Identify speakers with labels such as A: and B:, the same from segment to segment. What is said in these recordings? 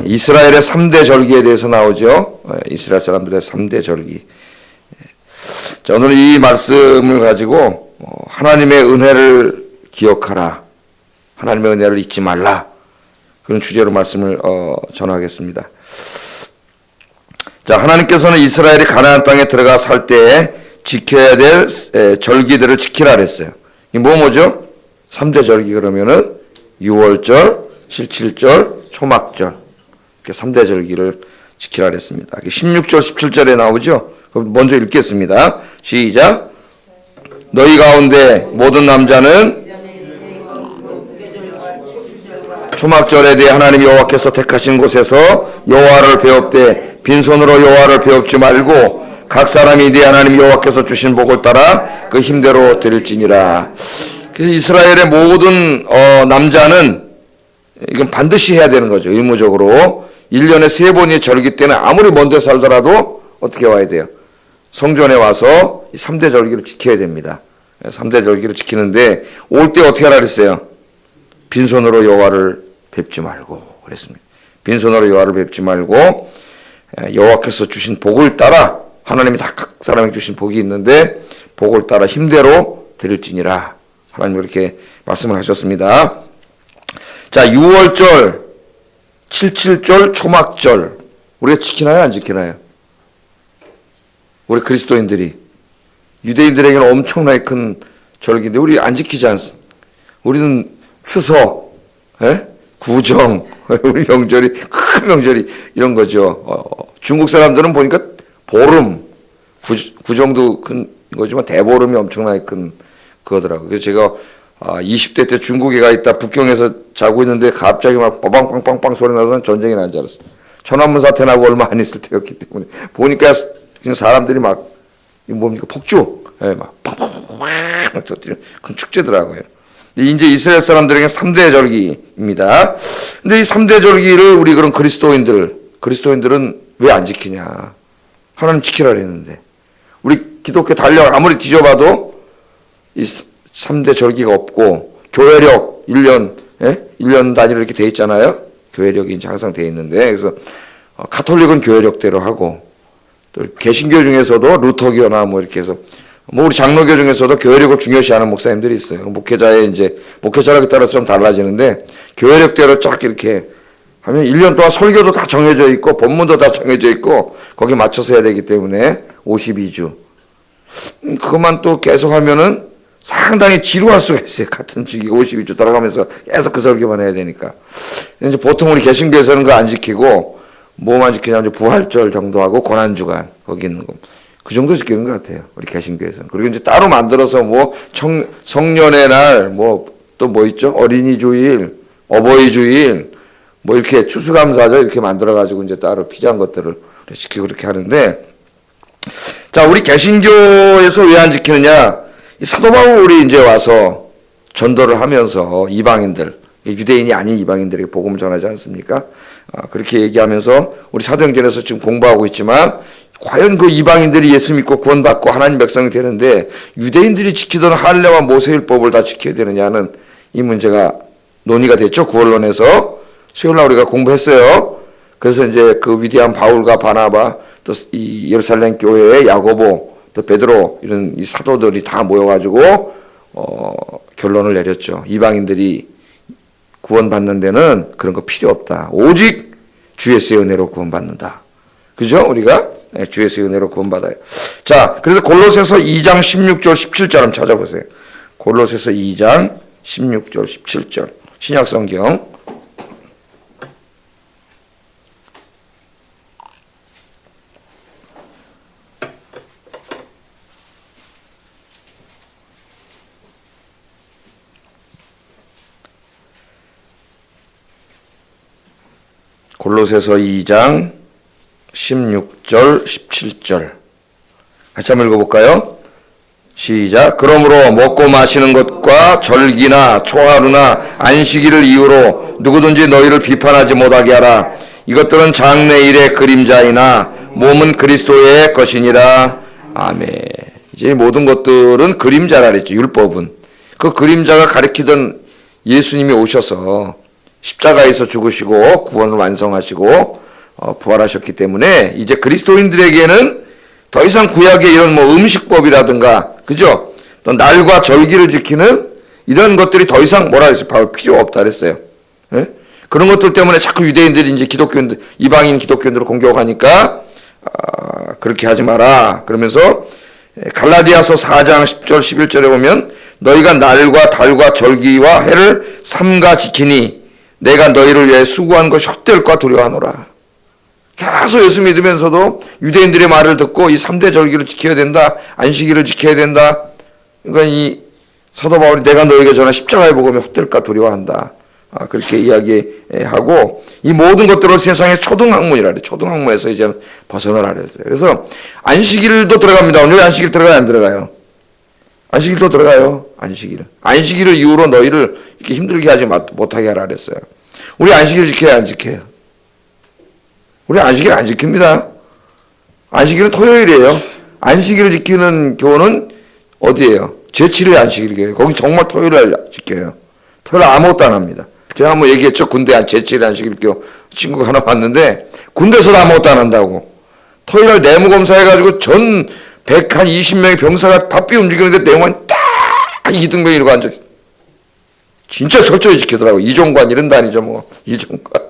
A: 이스라엘의 3대 절기에 대해서 나오죠. 이스라엘 사람들의 3대 절기. 자, 오늘 이 말씀을 가지고 하나님의 은혜를 기억하라, 하나님의 은혜를 잊지 말라, 그런 주제로 말씀을 전하겠습니다. 자, 하나님께서는 이스라엘이 가나안 땅에 들어가 살 때 지켜야 될 절기들을 지키라 그랬어요. 이 뭐죠? 3대 절기 그러면은 유월절, 실칠절, 초막절, 이렇게 3대 절기를 지키라 그랬습니다. 16절, 17절에 나오죠? 그럼 먼저 읽겠습니다. 시작. 너희 가운데 모든 남자는 초막절에 대해 하나님 여호와께서 택하신 곳에서 여호와를 배웁되 빈손으로 여호와를 배웁지 말고 각 사람이 네 하나님 여호와께서 주신 복을 따라 그 힘대로 드릴지니라. 그래서 이스라엘의 모든 남자는 이건 반드시 해야 되는 거죠. 의무적으로 1년에 3번의 절기 때는 아무리 먼 데 살더라도 어떻게 와야 돼요? 성전에 와서 3대 절기를 지켜야 됩니다. 3대 절기를 지키는데 올 때 어떻게 하라 그랬어요? 빈손으로 여호와를 뵙지 말고 그랬습니다. 빈손으로 여호와를 뵙지 말고 여호와께서 주신 복을 따라, 하나님이 다 각 사람에게 주신 복이 있는데 복을 따라 힘대로 드릴지니라. 하나님 그렇게 말씀을 하셨습니다. 자, 6월절, 77절, 초막절 우리가 지키나요, 안 지키나요? 우리 그리스도인들이, 유대인들에게는 엄청나게 큰 절기인데 우리 안 지키지 않습니까? 우리는 추석, 구정, 우리 명절이 큰 명절이 이런 거죠. 중국 사람들은 보니까 보름, 구정도 큰 거지만 대보름이 엄청나게 큰 그거더라고요. 그래서 제가 20대 때 중국에 가 있다 북경에서 자고 있는데 갑자기 막 빠방빵빵빵 소리 나서 전쟁이 난 줄 알았어요. 천안문 사태 나고 얼마 안 있을 때였기 때문에 보니까 그냥 사람들이 막 뭡니까 폭주, 막 팍팍팍 터뜨리는 큰 축제더라고요. 이제 이스라엘 사람들에게 3대 절기입니다. 근데 이 3대 절기를 우리 그런 그리스도인들은 왜 안 지키냐? 하나님 지키라 그랬는데 우리 기독교 달력 아무리 뒤져봐도 이 3대 절기가 없고 교회력 1년 단위로 이렇게 돼 있잖아요. 교회력이 이제 항상 돼 있는데 그래서 가톨릭은 교회력대로 하고 또 개신교 중에서도 루터교나 뭐 이렇게 해서 우리 장로교 중에서도 교회력을 중요시하는 목사님들이 있어요. 목회자라에 따라서 좀 달라지는데 교회력대로 쫙 이렇게 하면 1년 동안 설교도 다 정해져 있고 본문도 다 정해져 있고 거기에 맞춰서 해야 되기 때문에 52주. 그것만 또 계속 하면은 상당히 지루할 수가 있어요. 같은 주기 52주 돌아가면서 계속 그 설교만 해야 되니까. 이제 보통 우리 개신교에서는 그거 안 지키고 뭐만 지키냐면 부활절 정도 하고 고난주간 거기 있는 거. 그 정도 지키는 것 같아요. 우리 개신교에서는. 그리고 이제 따로 만들어서 뭐 성년의 날, 또 뭐 있죠? 어린이 주일, 어버이 주일, 뭐 이렇게 추수감사절 이렇게 만들어가지고 이제 따로 필요한 것들을 지키고 그렇게 하는데, 자, 우리 개신교에서 왜 안 지키느냐? 이 사도 바울이 이제 와서 전도를 하면서 이방인들, 유대인이 아닌 이방인들에게 복음을 전하지 않습니까? 그렇게 얘기하면서 우리 사도행전에서 지금 공부하고 있지만 과연 그 이방인들이 예수 믿고 구원받고 하나님 백성이 되는데 유대인들이 지키던 할례와 모세율법을 다 지켜야 되느냐는 이 문제가 논의가 됐죠. 구원론에서 수요일날 우리가 공부했어요. 그래서 이제 그 위대한 바울과 바나바 또 이 예루살렘 교회의 야고보 또 베드로 이런 이 사도들이 다 모여가지고 결론을 내렸죠. 이방인들이 구원받는 데는 그런 거 필요 없다. 오직 주 예수의 은혜로 구원받는다. 그죠? 우리가 주 예수의 은혜로 구원받아요. 자, 그래서 골로새서 2장 16절 17절 한번 찾아보세요. 골로새서 2장 16절 17절 신약성경. 골로새서 2장 16절 17절 같이 한번 읽어볼까요? 시작. 그러므로 먹고 마시는 것과 절기나 초하루나 안식일을 이유로 누구든지 너희를 비판하지 못하게 하라. 이것들은 장래일의 그림자이나 몸은 그리스도의 것이니라. 아멘. 이제 모든 것들은 그림자라 그랬죠. 율법은. 그 그림자가 가리키던 예수님이 오셔서 십자가에서 죽으시고 구원을 완성하시고 부활하셨기 때문에 이제 그리스도인들에게는 더 이상 구약의 이런 뭐 음식법이라든가, 그죠? 또 날과 절기를 지키는 이런 것들이 더 이상 뭐라 그랬어요? 바로 필요 없다 그랬어요. 예? 그런 것들 때문에 자꾸 유대인들이 이제 기독교인들, 이방인 기독교인들을 공격하니까 그렇게 하지 마라. 그러면서 갈라디아서 4장 10절 11절에 보면 너희가 날과 달과 절기와 해를 삼가 지키니 내가 너희를 위해 수고한 것이 헛될까 두려워하노라. 계속 예수 믿으면서도 유대인들의 말을 듣고 이 3대 절기를 지켜야 된다, 안식일을 지켜야 된다. 그러니까 이 사도 바울이 내가 너에게 전한 십자가의 복음이 헛될까 두려워한다. 그렇게 이야기하고 이 모든 것들을 세상의 초등학문이라 그래요. 초등학문에서 이제 벗어나라 그랬어요. 그래서 안식일도 들어갑니다. 오늘 안식일 들어가요, 안 들어가요? 안식일도 들어가요. 안식일을 이유로 너희를 이렇게 힘들게 하지 못하게 하라 그랬어요. 우리 안식일 지켜야 안 지켜요? 우리 안식일 안 지킵니다. 안식일은 토요일이에요. 안식일을 지키는 교회는 어디예요? 제7일 안식일이에요. 거기 정말 토요일을 지켜요. 토요일 아무것도 안 합니다. 제가 한번 얘기했죠. 군대 제7일 안식일교 친구가 하나 왔는데 군대에서도 아무것도 안 한다고. 토요일날 내무검사 해가지고 전 120명의 병사가 바삐 움직이는데 내무관 딱 이등병이 이러고 앉아있어. 진짜 철저히 지키더라고. 이종관 이런 데 아니죠 뭐. 이종관.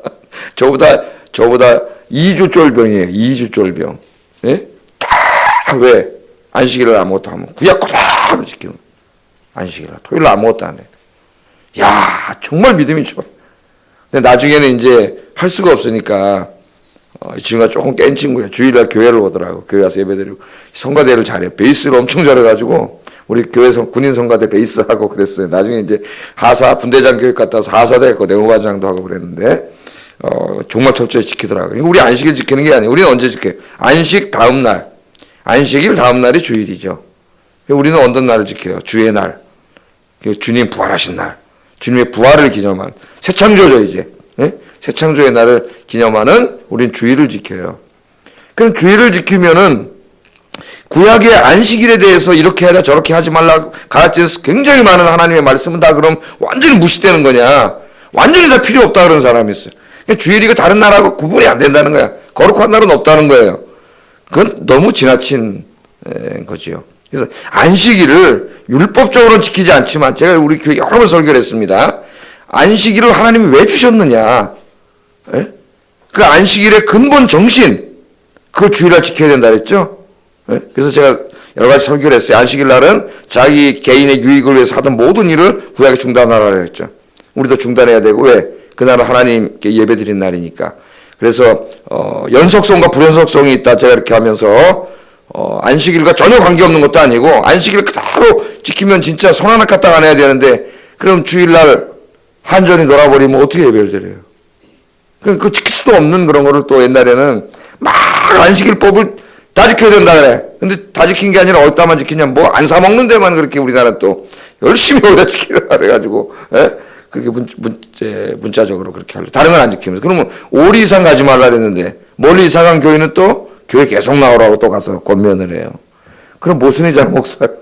A: 저보다 2주 쫄병이에요. 2주 쫄병. 예? 딱 왜? 안식일을 아무것도 하면 구약 그대로 지키는 거예요. 안식일을. 토요일 아무것도 안 해. 야, 정말 믿음이 좋아. 근데 나중에는 이제 할 수가 없으니까 이 친구가 조금 깬 친구예요. 주일날 교회를 오더라고. 교회 와서 예배드리고 성가대를 잘해요. 베이스를 엄청 잘해가지고 우리 교회에서 군인 성가대 베이스하고 그랬어요. 나중에 이제 하사 분대장 교육 갔다 와서 하사도 했고 내무반장도 하고 그랬는데 정말 철저히 지키더라고요. 우리 안식일 지키는 게 아니에요. 우리는 언제 지켜요? 안식 다음 날. 안식일 다음 날이 주일이죠. 우리는 어떤 날을 지켜요? 주의 날. 주님 부활하신 날. 주님의 부활을 기념한 새 창조죠 이제. 예? 새 창조의 날을 기념하는 우린 주일을 지켜요. 그럼 주일을 지키면은 구약의 안식일에 대해서 이렇게 해라 저렇게 하지 말라 가르쳐서 굉장히 많은 하나님의 말씀은 다 그럼 완전히 무시되는 거냐? 완전히 다 필요 없다 그런 사람이 있어요. 주일이가 다른 날하고 구분이 안 된다는 거야. 거룩한 날은 없다는 거예요. 그건 너무 지나친 거지요. 그래서 안식일을 율법적으로 지키지 않지만 제가 우리 교회 여러 번 설교를 했습니다. 안식일을 하나님이 왜 주셨느냐? 예? 그 안식일의 근본 정신, 그걸 주일날 지켜야 된다 그랬죠? 예? 그래서 제가 여러 가지 설교를 했어요. 안식일 날은 자기 개인의 유익을 위해서 하던 모든 일을 구약에 중단하라 그랬죠. 우리도 중단해야 되고 왜? 그날은 하나님께 예배드린 날이니까. 그래서 연속성과 불연속성이 있다. 제가 이렇게 하면서 안식일과 전혀 관계없는 것도 아니고 안식일 그대로 지키면 진짜 손 하나 까딱 안 해야 되는데 그럼 주일날 한전히 놀아버리면 어떻게 예배를 드려요? 그 지킬 수도 없는 그런 거를 또 옛날에는 막 안식일법을 다 지켜야 된다 그래. 근데 다 지킨 게 아니라 어디다만 지키냐 뭐 안 사 먹는 데만 그렇게 우리나라 또 열심히 어디다 지키라 그래가지고 그렇게 문자적으로 그렇게 하려. 다른 건 안 지키면서. 그러면 5리 이상 가지 말라 그랬는데 멀리 이사 간 교회는 또 교회 계속 나오라고 또 가서 권면을 해요. 그럼 모순이잖아 목사가.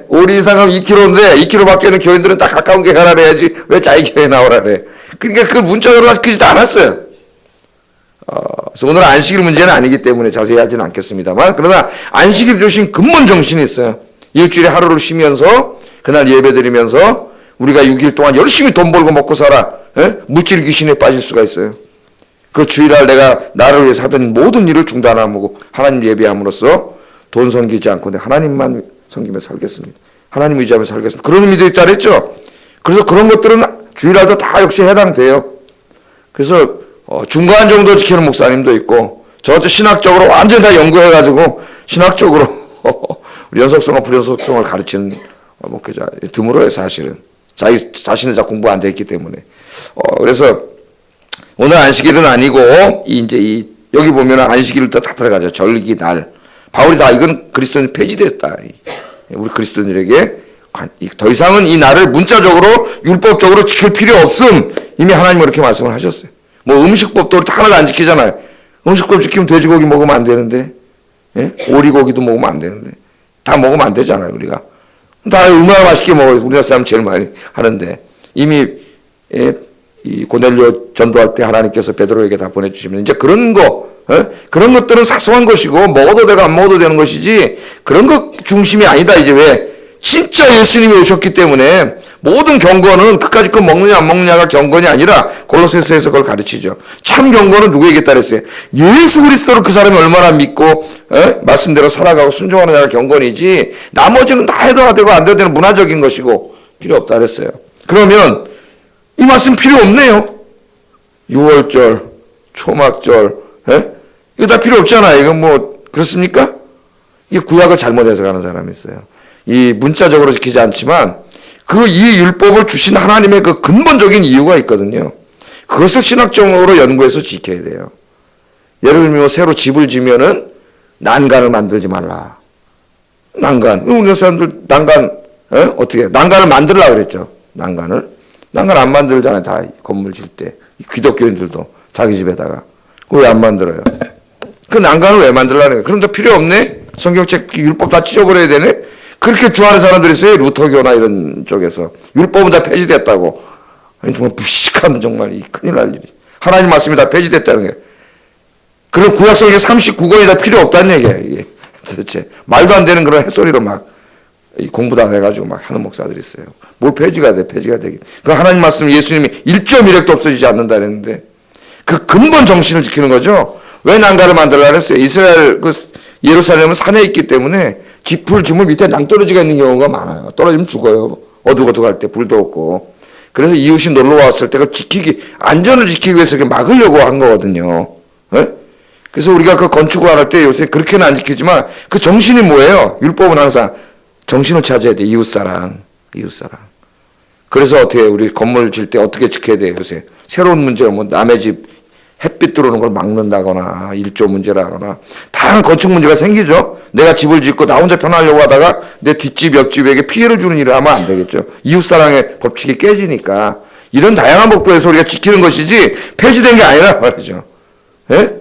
A: 5리 이상 가면 2km인데 2km밖에는 교인들은 딱 가까운 게 가라 그래야지 왜 자기 교회에 나오라 그래. 그러니까 그걸 문자적으로 시키지도 않았어요. 그래서 오늘은 안식일 문제는 아니기 때문에 자세히 하지는 않겠습니다만 그러나 안식일 주신 근본 정신이 있어요. 일주일에 하루를 쉬면서 그날 예배드리면서 우리가 6일 동안 열심히 돈 벌고 먹고 살아. 물질 귀신에 빠질 수가 있어요. 그 주일날 내가 나를 위해서 하던 모든 일을 중단하고 하나님 예배함으로써 돈 섬기지 않고 내가 하나님만 섬기며 살겠습니다. 하나님 의지하며 살겠습니다. 그런 의미도 있다 그랬죠. 그래서 그런 것들은 주일날도 다 역시 해당돼요. 그래서 중간 정도 지키는 목사님도 있고 저도 신학적으로 완전히 다 연구해가지고 신학적으로 우리 연속성과 불연속성을 가르치는 목회자 드물어요 사실은. 자기 자신은 잘 공부 안 돼 있기 때문에. 그래서 오늘 안식일은 아니고 이제 여기 보면 안식일도 다 들어가죠. 절기 날. 바울이 다 이건 그리스도인 폐지됐다. 우리 그리스도인들에게 더 이상은 이 날을 문자적으로 율법적으로 지킬 필요 없음. 이미 하나님은 그렇게 말씀을 하셨어요. 뭐 음식법도 하나도 안 지키잖아요. 음식법 지키면 돼지고기 먹으면 안 되는데, 오리고기도 먹으면 안 되는데, 다 먹으면 안 되잖아요 우리가. 다 얼마나 맛있게 먹어요. 우리나라 사람 제일 많이 하는데 이미 이 고넬료 전도할 때 하나님께서 베드로에게 다 보내주시면 이제 그런 거, 그런 것들은 사소한 것이고 먹어도 되고 안 먹어도 되는 것이지 그런 것 중심이 아니다. 이제 왜 진짜 예수님이 오셨기 때문에 모든 경건은 그까짓 거 먹느냐 안 먹느냐가 경건이 아니라 골로새서에서 그걸 가르치죠. 참 경건은 누구에게 따르세요? 예수 그리스도를 그 사람이 얼마나 믿고 말씀대로 살아가고 순종하느냐가 경건이지 나머지는 다 해도 되고 안 돼도 되는 문화적인 것이고 필요 없다 그랬어요. 그러면 이 말씀 필요 없네요. 6월절, 초막절, 이거 다 필요 없잖아요. 이거 뭐 그렇습니까? 이게 구약을 잘못 해석하는 사람이 있어요. 이 문자적으로 지키지 않지만 이 율법을 주신 하나님의 그 근본적인 이유가 있거든요. 그것을 신학적으로 연구해서 지켜야 돼요. 예를 들면 새로 집을 지면은 난간을 만들지 말라. 난간. 우리 사람들 난간 어떻게 난간을 만들려고 그랬죠. 난간 안 만들잖아요. 다 건물 질 때. 기독교인들도 자기 집에다가. 그거 왜 안 만들어요? 그 난간을 왜 만들려는 거예요? 그럼 더 필요 없네? 성경책 율법 다 찢어버려야 되네? 그렇게 주하는 사람들이 있어요. 루터교나 이런 쪽에서. 율법은 다 폐지됐다고. 아니, 정말 무식한 정말 큰일 날 일이. 하나님 말씀이 다 폐지됐다는 게. 그럼 구약성경 39권이 다 필요 없다는 얘기예요. 이게 도대체. 말도 안 되는 그런 햇소리로 막 공부도 안 해가지고 막 하는 목사들이 있어요. 뭘 폐지가 돼, 폐지가 되게. 그 하나님 말씀 예수님이 1.1핵도 없어지지 않는다 그랬는데 그 근본 정신을 지키는 거죠. 왜 난간을 만들려고 했어요? 이스라엘 예루살렘은 산에 있기 때문에 지풀 주물 밑에 낭떠러지가 있는 경우가 많아요. 떨어지면 죽어요. 어둑어둑할 때 불도 없고. 그래서 이웃이 놀러 왔을 때 그걸 안전을 지키기 위해서 이렇게 막으려고 한 거거든요. 네? 그래서 우리가 그 건축을 할 때 요새 그렇게는 안 지키지만 그 정신이 뭐예요? 율법은 항상 정신을 찾아야 돼. 이웃사랑. 그래서 어떻게 우리 건물 질 때 어떻게 지켜야 돼요? 요새 새로운 문제가 뭐 남의 집 햇빛 들어오는 걸 막는다거나 일조 문제라거나 다양한 건축 문제가 생기죠. 내가 집을 짓고 나 혼자 편하려고 하다가 내 뒷집 옆집에게 피해를 주는 일을 하면 안 되겠죠. 이웃사랑의 법칙이 깨지니까 이런 다양한 법도에서 우리가 지키는 것이지 폐지된 게 아니라 말이죠. 예?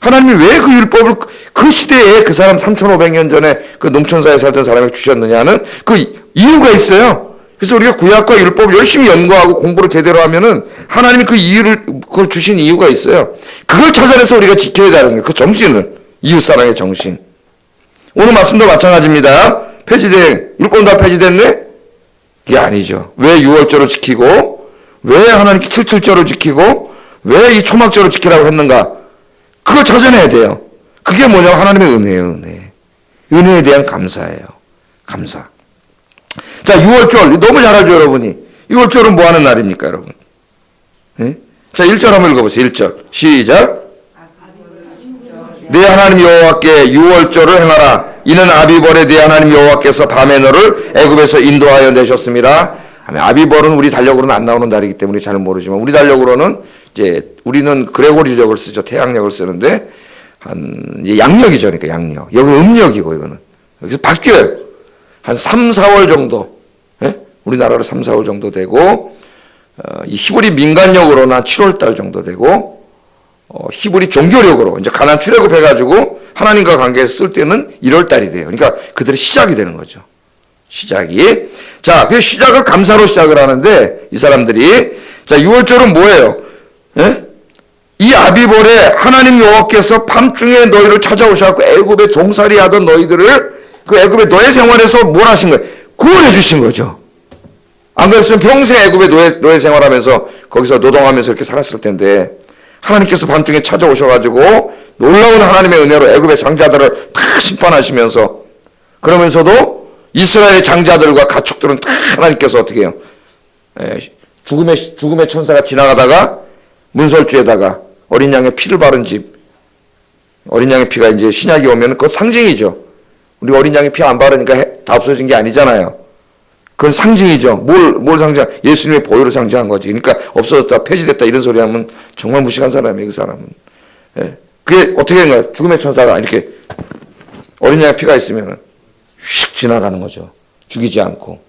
A: 하나님이 왜 그 율법을 그 시대에 그 사람 3,500년 전에 그 농촌사에 살던 사람에게 주셨느냐는 그 이유가 있어요. 그래서 우리가 구약과 율법을 열심히 연구하고 공부를 제대로 하면은 하나님이 그 이유를, 그걸 주신 이유가 있어요. 그걸 찾아내서 우리가 지켜야 되는 거예요. 그 정신을. 이웃사랑의 정신. 오늘 말씀도 마찬가지입니다. 율법 다 폐지됐네? 이게 아니죠. 왜 6월절을 지키고, 왜 하나님께 77절을 지키고, 왜 이 초막절을 지키라고 했는가? 그걸 찾아내야 돼요. 그게 뭐냐면 하나님의 은혜예요, 은혜. 은혜에 대한 감사예요. 감사. 자, 6월절. 너무 잘 알죠, 여러분이. 6월절은 뭐 하는 날입니까, 여러분? 네? 자, 1절 한번 읽어보세요. 1절. 시작. 내 하나님 여호와께 6월절을 행하라. 이는 아비벌에 내 하나님 여호와께서 밤에 너를 애굽에서 인도하여 내셨습니다. 아비벌은 우리 달력으로는 안 나오는 달이기 때문에 잘 모르지만 우리 달력으로는 이제 우리는 그레고리력을 쓰죠. 태양력을 쓰는데 이제 양력이죠. 그러니까 양력. 여기 음력이고 이거는. 여기서 바뀌어요. 한 3, 4월 정도. 예? 우리나라로 3, 4월 정도 되고 이 히브리 민간력으로는 한 7월 달 정도 되고 히브리 종교력으로 이제 가나안 출애굽 해가지고 하나님과 관계에서 쓸 때는 1월 달이 돼요. 그러니까 그들의 시작이 되는 거죠. 시작이. 자, 그 시작을 감사로 시작을 하는데 이 사람들이 자 6월절은 뭐예요? 예? 이 아비볼에 하나님 여호와께서 밤중에 너희를 찾아오셔서 애굽에 종살이 하던 너희들을 그 애굽의 노예 생활에서 뭘 하신 거예요? 구원해 주신 거죠. 안 그랬으면 평생 애굽의 노예 생활하면서 거기서 노동하면서 이렇게 살았을 텐데 하나님께서 밤중에 찾아오셔가지고 놀라운 하나님의 은혜로 애굽의 장자들을 다 심판하시면서 그러면서도 이스라엘의 장자들과 가축들은 다 하나님께서 어떻게 해요? 죽음의 천사가 지나가다가 문설주에다가 어린 양의 피를 바른 집, 어린 양의 피가 이제 신약이 오면 그건 상징이죠. 우리 어린 양의 피 안 바르니까 다 없어진 게 아니잖아요. 그건 상징이죠. 뭘 상징? 예수님의 보혈을 상징한 거지. 그러니까 없어졌다, 폐지됐다 이런 소리 하면 정말 무식한 사람이에요, 그 사람은. 예. 그게 어떻게 된 거야? 죽음의 천사가 이렇게 어린 양의 피가 있으면 휙 지나가는 거죠. 죽이지 않고.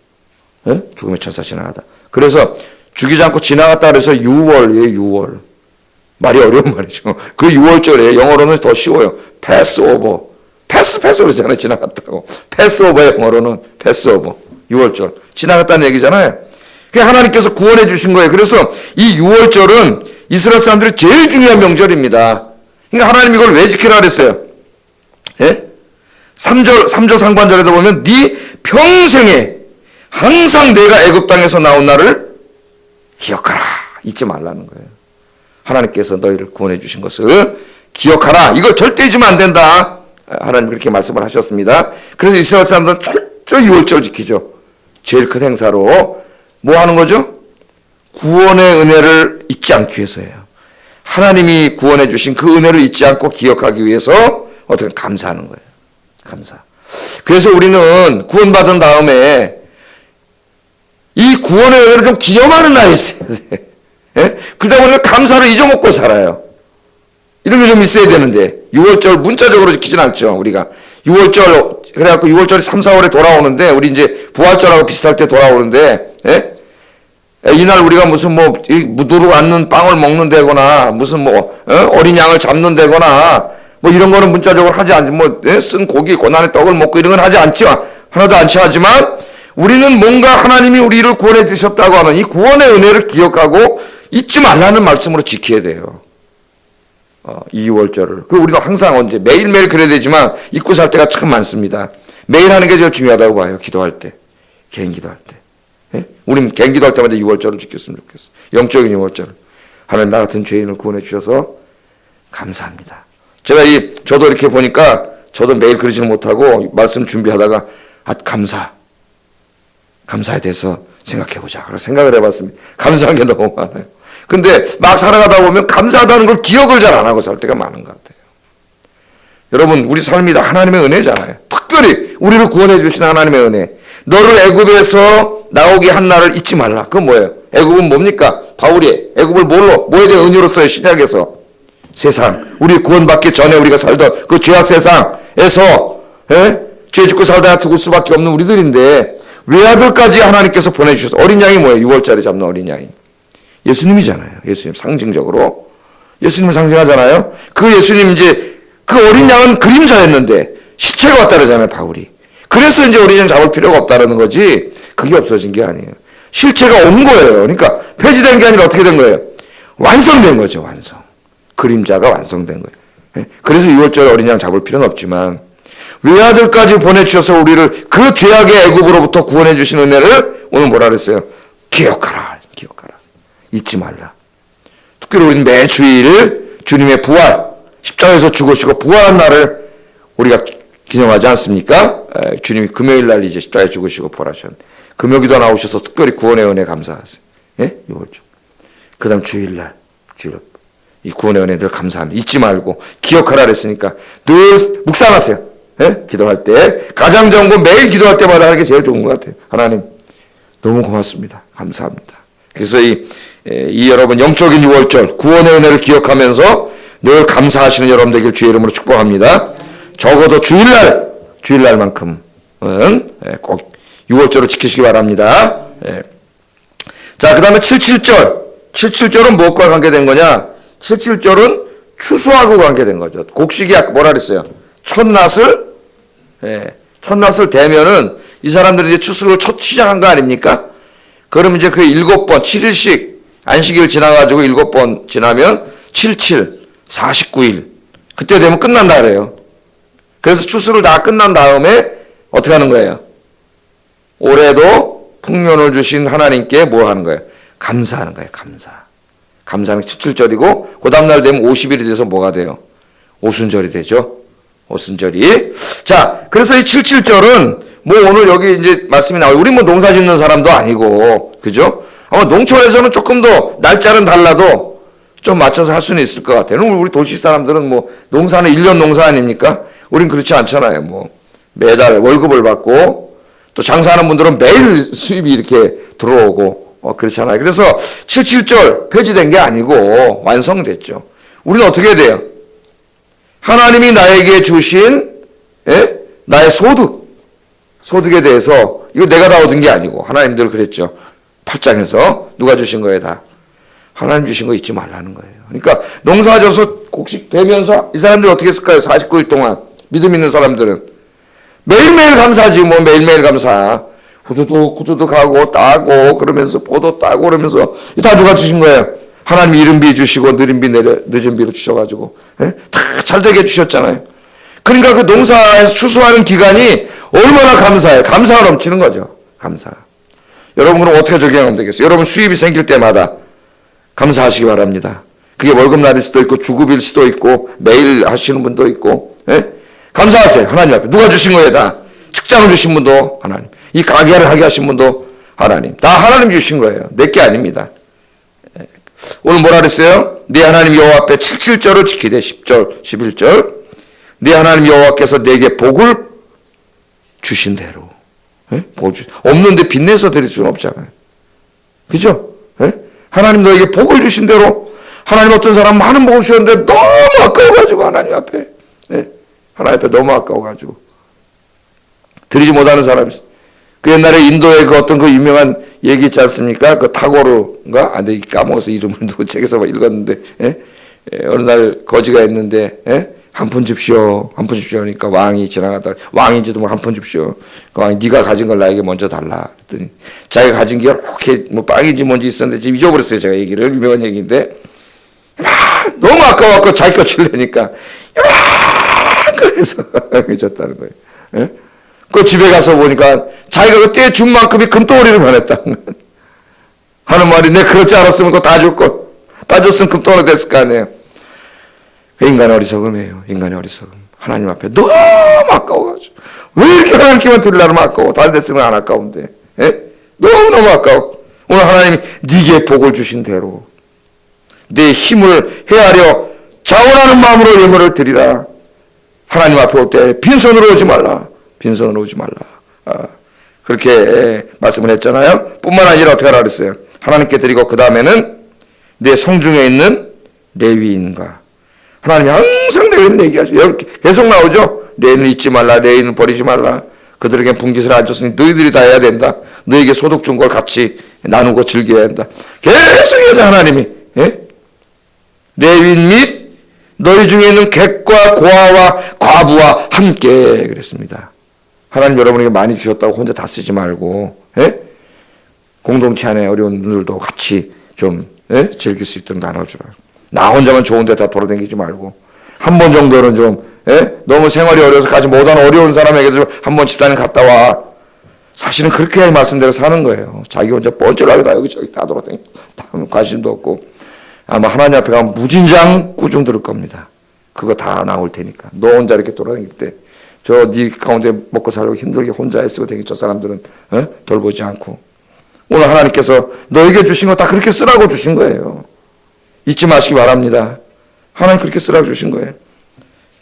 A: 예? 죽음의 천사 지나가다. 그래서 죽이지 않고 지나갔다 그래서 6월이에요, 6월. 말이 어려운 말이죠. 그 6월절에 영어로는 더 쉬워요. 패스오버. 패스 그러잖아요. 지나갔다고. 패스오버 영어로는 패스오버. 6월절. 지나갔다는 얘기잖아요. 하나님께서 구원해 주신 거예요. 그래서 이 6월절은 이스라엘 사람들이 제일 중요한 명절입니다. 그러니까 하나님 이걸 왜 지키라 그랬어요? 예? 3절 상반절에도 보면 네 평생에 항상 내가 애굽 땅에서 나온 날을 기억하라. 잊지 말라는 거예요. 하나님께서 너희를 구원해 주신 것을 기억하라. 이걸 절대 잊으면 안 된다. 하나님 그렇게 말씀을 하셨습니다. 그래서 이스라엘 사람들은 철저히 6월절 지키죠. 제일 큰 행사로 뭐 하는 거죠? 구원의 은혜를 잊지 않기 위해서예요. 하나님이 구원해 주신 그 은혜를 잊지 않고 기억하기 위해서 어떻게 감사하는 거예요. 감사. 그래서 우리는 구원받은 다음에 이 구원의 은혜를 좀 기념하는 날이 있어야 돼. 예? 그러다 보니까 감사를 잊어먹고 살아요. 이런 게 좀 있어야 되는데 6월절 문자적으로 지키진 않죠. 우리가 6월절 그래갖고 6월절이 3, 4월에 돌아오는데 우리 이제 부활절하고 비슷할 때 돌아오는데 예? 이날 우리가 무슨 뭐 누르고 앉는 빵을 먹는다거나 무슨 뭐 어린 양을 잡는다거나 뭐 이런 거는 문자적으로 하지 않지 뭐 쓴 고기 고난의 떡을 먹고 이런 건 하지 않지만 하나도 않지 하지만 우리는 뭔가 하나님이 우리를 구원해 주셨다고 하는 이 구원의 은혜를 기억하고 잊지 말라는 말씀으로 지켜야 돼요. 이 6월절을. 그 우리가 항상 언제 매일매일 그래야 되지만 잊고 살 때가 참 많습니다. 매일 하는 게 제일 중요하다고 봐요. 기도할 때. 개인 기도할 때. 예? 우리는 개인 기도할 때마다 6월절을 지켰으면 좋겠어. 영적인 6월절. 하나님 나 같은 죄인을 구원해 주셔서 감사합니다. 저도 이렇게 보니까 저도 매일 그러지는 못하고 말씀 준비하다가 감사에 대해서 생각해보자. 그래서 생각을 해봤습니다. 감사한 게 너무 많아요. 근데 막 살아가다 보면 감사하다는 걸 기억을 잘 안 하고 살 때가 많은 것 같아요. 여러분 우리 삶이 다 하나님의 은혜잖아요. 특별히 우리를 구원해 주신 하나님의 은혜. 너를 애굽에서 나오게 한 날을 잊지 말라. 그건 뭐예요? 애굽은 뭡니까? 바울이 애굽을 뭐에 대한 은혜로서의 신약에서 세상 우리 구원받기 전에 우리가 살던 그 죄악 세상에서 죄 짓고 살다가 죽을 수밖에 없는 우리들인데 외아들까지 하나님께서 보내주셔서 어린 양이 뭐예요? 6월절에 잡는 어린 양이 예수님이잖아요. 예수님 상징적으로 예수님을 상징하잖아요. 그 예수님 이제 그 어린 양은 그림자였는데 시체가 왔다 그러잖아요. 바울이. 그래서 이제 어린 양 잡을 필요가 없다라는 거지 그게 없어진 게 아니에요. 실체가 온 거예요. 그러니까 폐지된 게 아니라 어떻게 된 거예요? 완성된 거죠. 완성. 그림자가 완성된 거예요. 그래서 6월절 어린 양 잡을 필요는 없지만 외아들까지 보내주셔서 우리를 그 죄악의 애굽으로부터 구원해 주신 은혜를 오늘 뭐라 그랬어요? 기억하라. 잊지 말라. 특별히 우리는 매 주일 주님의 부활, 십자가에서 죽으시고 부활한 날을 우리가 기념하지 않습니까? 주님이 금요일 날 이제 십자가에 죽으시고 부활하셨는데 금요기도 나오셔서 특별히 구원의 은혜 감사하세요. 예? 6월절. 그 다음 주일날 이 구원의 은혜 늘 감사합니다. 잊지 말고 기억하라 그랬으니까 늘 묵상하세요. 예? 기도할 때 가장 좋은 건 매일 기도할 때마다 하는 게 제일 좋은 것 같아요. 하나님 너무 고맙습니다. 감사합니다. 그래서 이 여러분 영적인 6월절 구원의 은혜를 기억하면서 늘 감사하시는 여러분 되길 주의 이름으로 축복합니다. 적어도 주일날만큼은 꼭 6월절을 지키시기 바랍니다. 자, 그 다음에 77절. 77절은 무엇과 관계된 거냐? 77절은 추수하고 관계된 거죠. 곡식이 뭐라 그랬어요? 첫낫을 대면은 이 사람들이 이제 추수를 첫 시작한 거 아닙니까? 그럼 이제 그 7번, 7일씩 안식일 지나가지고 7번 지나면 77, 49일. 그때 되면 끝난다 그래요. 그래서 추수를 다 끝난 다음에 어떻게 하는 거예요? 올해도 풍년을 주신 하나님께 뭐 하는 거예요? 감사하는 거예요. 감사하는 게 77절이고 그 다음날 되면 50일이 돼서 뭐가 돼요? 오순절이 되죠. 오순절이. 자, 그래서 이 77절은 뭐 오늘 여기 이제 말씀이 나와요. 우리 뭐 농사 짓는 사람도 아니고, 그죠? 아마 농촌에서는 조금 더 날짜는 달라도 좀 맞춰서 할 수는 있을 것 같아요. 우리 도시 사람들은 뭐 농사는 1년 농사 아닙니까? 우린 그렇지 않잖아요. 뭐 매달 월급을 받고 또 장사하는 분들은 매일 수입이 이렇게 들어오고 그렇잖아요. 그래서 77절 폐지된 게 아니고 완성됐죠. 우리는 어떻게 해야 돼요? 하나님이 나에게 주신 나의 소득에 대해서 이거 내가 다 얻은 게 아니고 하나님들 그랬죠. 8장에서 누가 주신 거예요 다. 하나님 주신 거 잊지 말라는 거예요. 그러니까 농사져서 곡식 베면서 이 사람들이 어떻게 했을까요? 49일 동안 믿음 있는 사람들은 매일매일 감사하지 뭐 매일매일 감사. 구두도 가고 따고 그러면서 포도 따고 그러면서 다 누가 주신 거예요? 하나님이 이른 비 주시고 늦은 비로 주셔가지고 다 잘되게 해주셨잖아요. 그러니까 그 농사에서 추수하는 기간이 얼마나 감사해요. 감사가 넘치는 거죠. 감사. 여러분 그럼 어떻게 적용하면 되겠어요? 여러분 수입이 생길 때마다 감사하시기 바랍니다. 그게 월급날일 수도 있고 주급일 수도 있고 매일 하시는 분도 있고 감사하세요. 하나님 앞에. 누가 주신 거예요? 다. 직장을 주신 분도 하나님. 이 가게를 하게 하신 분도 하나님. 다 하나님 주신 거예요. 내게 아닙니다. 오늘 뭐라 그랬어요? 네 하나님 여호와 앞에 7절을 지키되 10절 11절 네 하나님 여호와께서 내게 복을 주신 대로 없는데 빚내서 드릴 수는 없잖아요. 그죠? 하나님 너에게 복을 주신 대로 하나님 어떤 사람 많은 복을 주셨는데 너무 아까워가지고 하나님 앞에 하나님 앞에 너무 아까워가지고 드리지 못하는 사람이 있어요. 그 옛날에 인도의 그 어떤 그 유명한 얘기 있지 않습니까? 그 타고르인가? 아, 내가 까먹어서 이름을 누구 책에서 읽었는데, 어느 날 거지가 있는데, 한 푼 줍시오. 한 푼 줍시오. 그러니까 왕이 지나가다가, 왕인지도 뭐 한 푼 줍시오. 그 왕이 네가 가진 걸 나에게 먼저 달라. 그랬더니, 자기가 가진 게 이렇게 뭐 빵인지 뭔지 있었는데, 지금 잊어버렸어요. 제가 얘기를. 유명한 얘기인데, 너무 아까워갖고 자기 거 주려니까, 그래서 줬다는 거예요. 그 집에 가서 보니까 자기가 그때 준 만큼이 금덩어리를 변했다. 하는 말이 내가 그럴 줄 알았으면 그거 다 줄 걸. 다 줬으면 금덩어리 됐을 거 아니에요. 인간의 어리석음이에요. 인간의 어리석음. 하나님 앞에 너무 아까워가지고. 왜 이렇게 하나님께만 드리려면 아까워. 다른 데 쓰면 안 아까운데. 너무너무 아까워. 오늘 하나님이 네게 복을 주신 대로 내 힘을 헤아려 자원하는 마음으로 예물을 드리라. 하나님 앞에 올 때 빈손으로 오지 말라. 빈손으로 오지 말라. 그렇게 말씀을 했잖아요. 뿐만 아니라 어떻게 하라 그랬어요? 하나님께 드리고 그 다음에는 내 성중에 있는 레위인과 하나님이 항상 레위인을 얘기하죠. 이렇게 계속 나오죠. 레위인을 잊지 말라. 레위인을 버리지 말라. 그들에게 분깃을 안 줬으니 너희들이 다 해야 된다. 너에게 소득 준 걸 같이 나누고 즐겨야 한다. 계속 얘기하죠. 하나님이. 레위인 및 너희 중에 있는 객과 고아와 과부와 함께 그랬습니다. 하나님 여러분에게 많이 주셨다고 혼자 다 쓰지 말고 공동체 안에 어려운 분들도 같이 좀 즐길 수 있도록 나눠주라. 나 혼자만 좋은 데 다 돌아다니지 말고 한 번 정도는 좀 너무 생활이 어려워서 가지 못하는 어려운 사람에게도 한 번 집사님 갔다 와. 사실은 그렇게 말씀대로 사는 거예요. 자기 혼자 뻔뻔하게 다 여기저기 다 돌아다니고 다 관심도 없고 아마 하나님 앞에 가면 무진장 꾸중 들을 겁니다. 그거 다 나올 테니까. 너 혼자 이렇게 돌아다닐 때 저 네 가운데 먹고 살고 힘들게 혼자 애쓰고 되게 저 사람들은 돌보지 않고 오늘 하나님께서 너에게 주신 거 다 그렇게 쓰라고 주신 거예요. 잊지 마시기 바랍니다. 하나님 그렇게 쓰라고 주신 거예요.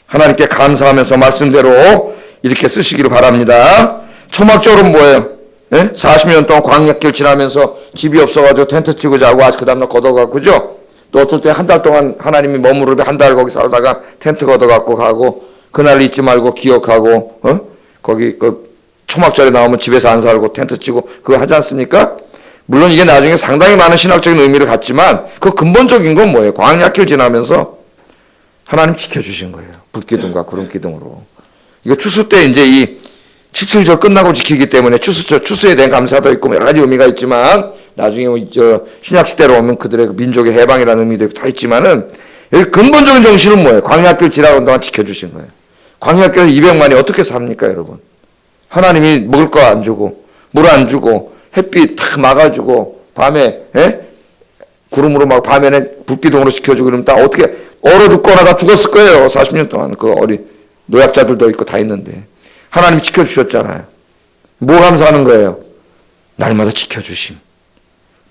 A: 하나님께 감사하면서 말씀대로 이렇게 쓰시기를 바랍니다. 초막절은 뭐예요? 40년 동안 광야길 지나면서 집이 없어가지고 텐트 치고 자고 아직 그 다음날 걷어가고 그죠? 또 어떨 때 한 달 동안 하나님이 머무르며 한 달 거기 살다가 텐트 걷어갖고 가고 그날 잊지 말고 기억하고 거기 그 초막절에 나오면 집에서 안 살고 텐트 치고 그거 하지 않습니까? 물론 이게 나중에 상당히 많은 신학적인 의미를 갖지만 그 근본적인 건 뭐예요? 광야길 지나면서 하나님 지켜주신 거예요. 불기둥과 구름기둥으로. 이거 추수 때 이제 이 7.7절 끝나고 지키기 때문에 추수에 대한 감사도 있고 여러 가지 의미가 있지만 나중에 신약 시대로 오면 그들의 그 민족의 해방이라는 의미도 다 있지만은 여기 근본적인 정신은 뭐예요? 광야길 지나가는 동안 지켜주신 거예요. 광야길에서 200만이 어떻게 삽니까, 여러분? 하나님이 먹을 거 안 주고 물 안 주고 햇빛 탁 막아주고 밤에 구름으로 막 밤에는 불기둥으로 지켜주고 그러면 다 어떻게 얼어 죽거나 다 죽었을 거예요. 40년 동안 그 어린 노약자들도 있고 다 있는데 하나님이 지켜주셨잖아요. 뭐 감사하는 거예요? 날마다 지켜주심.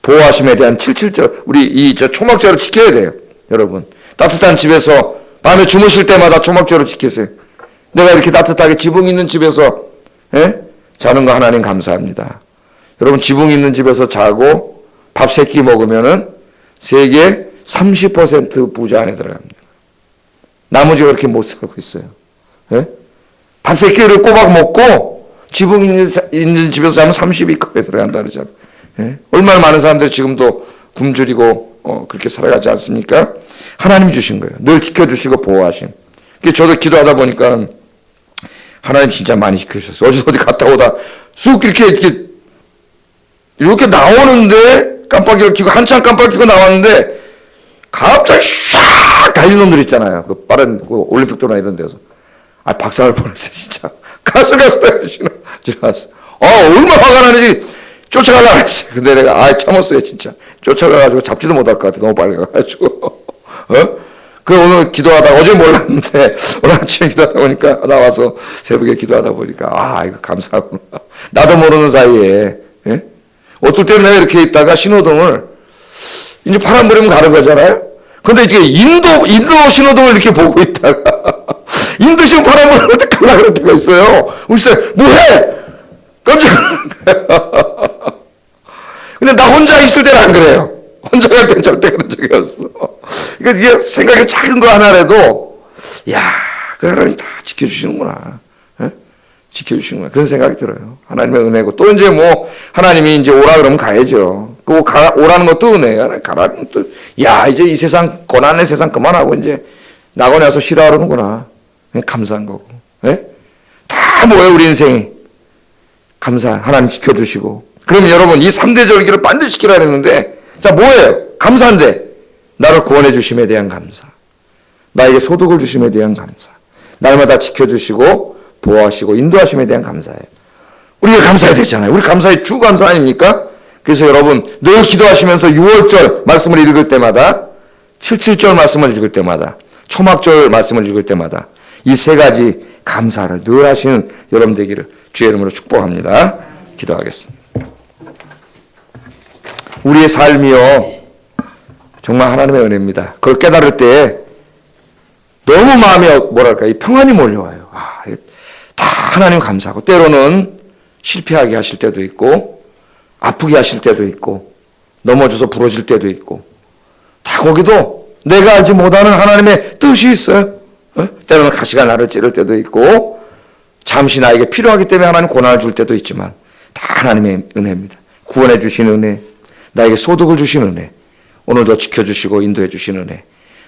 A: 보호하심에 대한 7.7절 우리 초막절을 지켜야 돼요. 여러분 따뜻한 집에서 밤에 주무실 때마다 초막절을 지키세요. 내가 이렇게 따뜻하게 지붕 있는 집에서 자는 거 하나님 감사합니다. 여러분 지붕 있는 집에서 자고 밥 3끼 먹으면은 세계 30% 부자 안에 들어갑니다. 나머지가 그렇게 못 살고 있어요. 밥 3끼를 꼬박 먹고 지붕 있는 집에서 자면 30위급에 들어간다 그러잖아요. 얼마나 많은 사람들이 지금도 굶주리고 그렇게 살아가지 않습니까? 하나님이 주신 거예요. 늘 지켜주시고 보호하심. 저도 기도하다 보니까 하나님 진짜 많이 지켜주셨어요. 어디 갔다 오다 쑥 이렇게 이렇게 나오는데 깜빡이를 켜고 한참 깜빡이 켜고 나왔는데 갑자기 샥 달린 놈들 있잖아요. 그 빠른 그 올림픽도나 이런 데서. 아, 박살날 뻔했어, 진짜. 가스가스라고 지나갔어. 얼마나 화가 나는지 쫓아가려고 했어요. 근데 내가, 참았어요, 진짜. 쫓아가가지고 잡지도 못할 것 같아. 너무 빨리 가가지고. 그 오늘 기도하다, 어제 몰랐는데, 오늘 아침에 기도하다 보니까, 나와서 새벽에 기도하다 보니까, 이거 감사하구나. 나도 모르는 사이에, 예? 어떨 때는 내가 이렇게 있다가 신호등을, 이제 파란 불이면 가는 거잖아요? 근데 이제 인도 신호등을 이렇게 보고 있다가, 인도 신호 파란 불을 어떻게 가려고 그럴 때가 있어요. 글쎄, 뭐해? 깜짝 놀랐어요. 근데 나 혼자 있을 때는 안 그래요. 혼자 갈 때는 절대 그런 적이 없어. 그러니까 이게 생각이 작은 거 하나라도, 그 하나님 다 지켜주시는구나. 예? 지켜주시는구나. 그런 생각이 들어요. 하나님의 은혜고. 또 이제 하나님이 이제 오라 그러면 가야죠. 그 오라는 것도 은혜야. 가라는 것도, 이제 이 세상, 고난의 세상 그만하고 이제 나고 나서 쉬라 그러는구나. 감사한 거고. 예? 다 뭐예요, 우리 인생이. 감사. 하나님 지켜주시고. 그러면 여러분, 이 3대 절기를 반드시 지키라 했는데, 자, 뭐예요? 감사인데, 나를 구원해 주심에 대한 감사. 나에게 소득을 주심에 대한 감사. 날마다 지켜주시고, 보호하시고, 인도하심에 대한 감사예요. 우리가 감사해야 되잖아요. 우리 감사의 주 감사 아닙니까? 그래서 여러분, 늘 기도하시면서 6월절 말씀을 읽을 때마다, 77절 말씀을 읽을 때마다, 초막절 말씀을 읽을 때마다, 이 세 가지 감사를 늘 하시는 여러분 되기를 주의 이름으로 축복합니다. 기도하겠습니다. 우리의 삶이요, 정말 하나님의 은혜입니다. 그걸 깨달을 때 너무 마음에 이 평안이 몰려와요. 다 하나님 감사하고, 때로는 실패하게 하실 때도 있고, 아프게 하실 때도 있고, 넘어져서 부러질 때도 있고, 다 거기도 내가 알지 못하는 하나님의 뜻이 있어요. 때로는 가시가 나를 찌를 때도 있고, 잠시 나에게 필요하기 때문에 하나님 고난을 줄 때도 있지만, 다 하나님의 은혜입니다. 구원해 주신 은혜, 나에게 소득을 주신 은혜, 오늘도 지켜주시고 인도해 주신 은혜,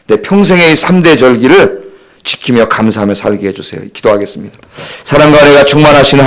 A: 내 평생의 이 3대 절기를 지키며 감사하며 살게 해주세요. 기도하겠습니다. 사랑과 은혜가 충만하신